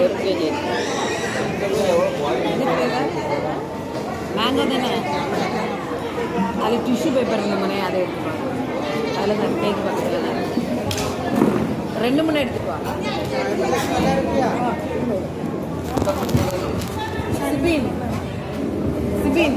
ஒரு KG mango தானே அதில் டிஷ்யூ பேப்பர் இருந்த மனே அதை எடுத்துப்பாங்க அதில் தான் கேக் பக்கத்தில் தான் 2 எடுத்துக்குவா சிபின் சிபின்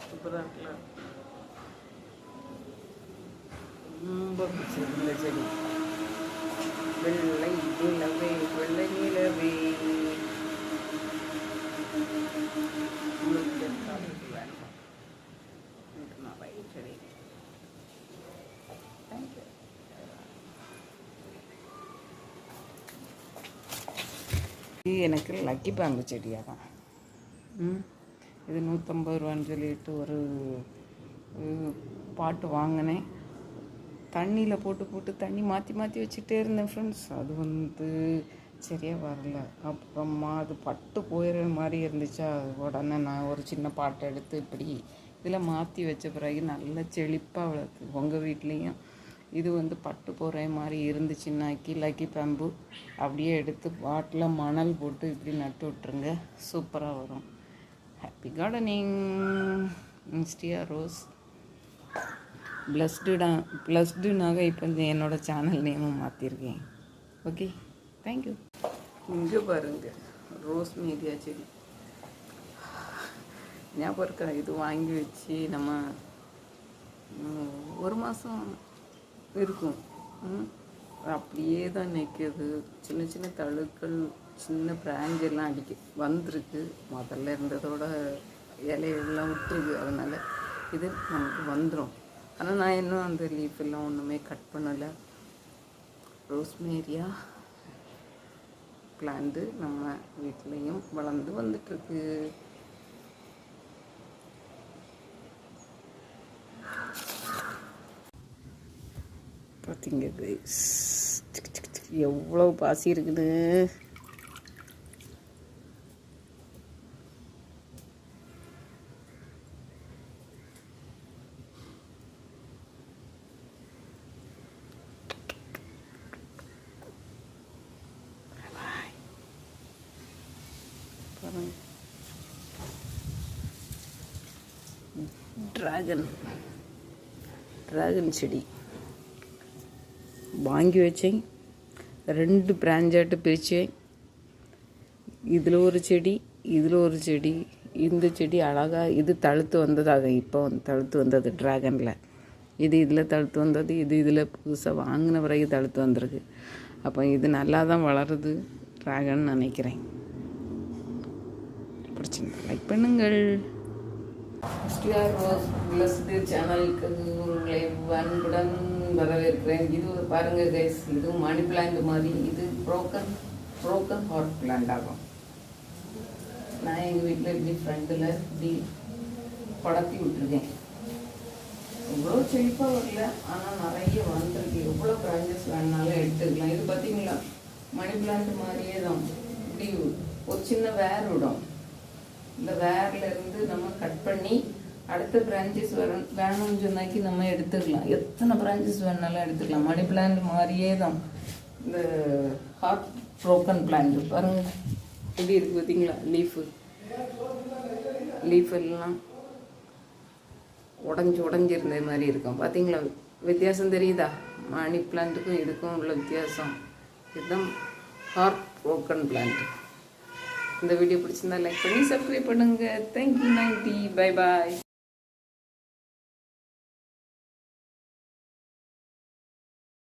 சூப்பராக இருக்குல்ல ரொம்ப பிடிச்சிருக்கு செடி வெள்ளை நிலவே வெள்ளை நிலவே செடி இது எனக்கு லக்கி பாம்பு செடியாக தான் இது 150 ரூபான்னு சொல்லிட்டு ஒரு பாட்டு வாங்கினேன். தண்ணியில் போட்டு தண்ணி மாற்றி வச்சுட்டே இருந்தேன் ஃப்ரெண்ட்ஸ். அது சரியாக வரல. அப்புறமா அது பட்டு போயிடுற மாதிரி இருந்துச்சா, உடனே நான் ஒரு சின்ன பாட்டை எடுத்து இப்படி இதில் மாற்றி வச்ச பிறகு நல்ல செழிப்பாக வளர்த்து. உங்கள் வீட்லேயும் இது பட்டு போகிற மாதிரி இருந்துச்சுன்னாக்கி லக்கி பேம்பு அப்படியே எடுத்து பாட்டில் மணல் போட்டு இப்படி நட்டு விட்ருங்க, சூப்பராக வரும். Happy gardening. இன்ஸ்டியா ரோஸ் ப்ளஸ்டுனாக இப்போ என்னோடய சேனல் நேமும் மாற்றிருக்கேன். Okay, thank you. இங்கே பாருங்கள் ரோஸ் மீடியா செடி ஞாபகம் இருக்கா? இது வாங்கி வச்சு நம்ம 1 மாதம் இருக்கும். அப்படியே தான் நிற்கிது. சின்ன தழுக்கள், சின்ன பிராஞ்ச் எல்லாம் வந்திருக்கு. முதல்ல இருந்ததோட இலையெல்லாம் விட்டுருக்கு. அதனால் இது நமக்கு வந்துடும். ஆனால் நான் இன்னும் அந்த லீஃப் எல்லாம் ஒன்றுமே கட் பண்ணலை. ரோஸ்மேரியா பிளான்ட்டு நம்ம வீட்லேயும் வளர்ந்து வந்துட்டுருக்கு. பார்த்தீங்க எவ்வளோ பாசி இருக்குது. ட்ராகன் செடி வாங்கி வச்சேன். 2 பிராஞ்சாட்டு பிரித்தேன். இதில் ஒரு செடி, இதில் ஒரு செடி. இந்த செடி அழகாக இது தழுத்து வந்ததாக, இப்போ தழுத்து வந்தது ட்ராகனில். இதில் தழுத்து வந்தது, இதில் புதுசாக வாங்கின பிறகு தழுத்து வந்திருக்கு. அப்போ இது நல்லா தான் வளருது ட்ராகன் நினைக்கிறேன். பிடிச்சிருந்தா லைக் பண்ணுங்கள். ரோஸ் பிளஸ்டு சேனலுக்கு உங்களை அன்புடன் வரவேற்கிறேன். இது பாருங்கள் கைஸ், இது மணி பிளான்ட் மாதிரி. இது ப்ரோக்கன் ஹார்ட் பிளான்ட் ஆகும். நான் எங்கள் வீட்டில் இப்படி ஃப்ரண்டில் இப்படி படத்தி விட்டுருக்கேன். எவ்வளோ செழிப்பாக வரல, ஆனால் நிறைய வந்திருக்கு. எவ்வளோ ப்ராஞ்சஸ் வேணுனாலும் எடுத்துக்கலாம். இது பார்த்தீங்களா, மணி பிளான்ட் மாதிரியே தான். இப்படி ஒரு சின்ன வேர் விடும். இந்த வேர்லேருந்து நம்ம கட் பண்ணி அடுத்த பிரான்ச்சஸ் வேணும்னு சொன்னாக்கி நம்ம எடுத்துக்கலாம். எத்தனை பிரான்ச்சஸ் வேணுனாலும் எடுத்துக்கலாம். மணி பிளான்ட் மாதிரியே தான் இந்த ஹார்ட் ப்ரோக்கன் பிளான்ட். பாருங்கள் எப்படி இருக்குது பார்த்தீங்களா? லீஃப் எல்லாம் உடஞ்சிருந்த மாதிரி இருக்கும். பார்த்தீங்களா வித்தியாசம் தெரியுதா? மணி பிளான்ட்டுக்கும் இதுக்கும் உள்ள வித்தியாசம். இதுதான் ஹார்ட் ப்ரோக்கன் பிளான்ட். இந்த வீடியோ பிடிச்சிருந்தா லைக் பண்ணி சப்ஸ்கிரைப் பண்ணுங்கள். தேங்க்யூ. 90. Bye bye.